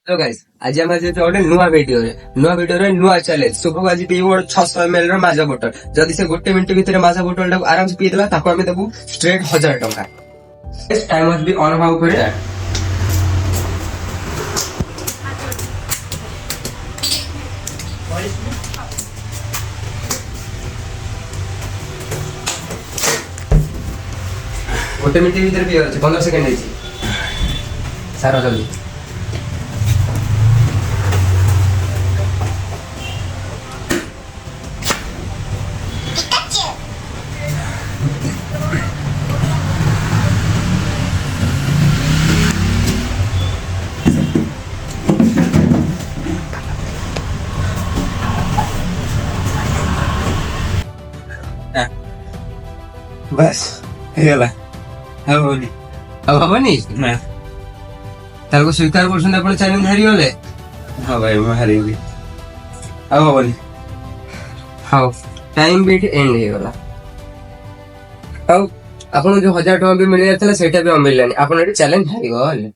तो गाइस आज आम गोटे नुआ भिडियो नुआ चैलेंज शुभ आज पीबू 600 ml माजा बोतल जदि से गोटे मिनिट भितर माजा बोतल टाको आराम से पीदेला ताको आमे देबू स्ट्रेट 1000 टंका। Time must be on how करे गोटे मिनिट भितर पी 15 सेकंड है सारा जल्दी बस ହେଇଗଲା ଆଉ ହବନି ନା ତାକୁ ସ୍ୱୀକାର କରୁଛନ୍ତି ଆପଣ ଚ୍ୟାଲେଞ୍ଜ ହାରିଗଲେ। ହଁ ଭାଇ ମୁଁ ହାରିଗଲି ଆଉ ହବନି। ହଉ ଟାଇମ ବିଟ୍ ଏଣ୍ଡ ହେଇଗଲା। ଆଉ ଆପଣଙ୍କୁ ଯୋଉ 1000 ଟଙ୍କା ବି ମିଳିଯାଇଥିଲା ସେଇଟା ବି ମିଳିଲାନି ଆପଣ ଏଠି ଚ୍ୟାଲେଞ୍ଜ ହାରିଗଲେ।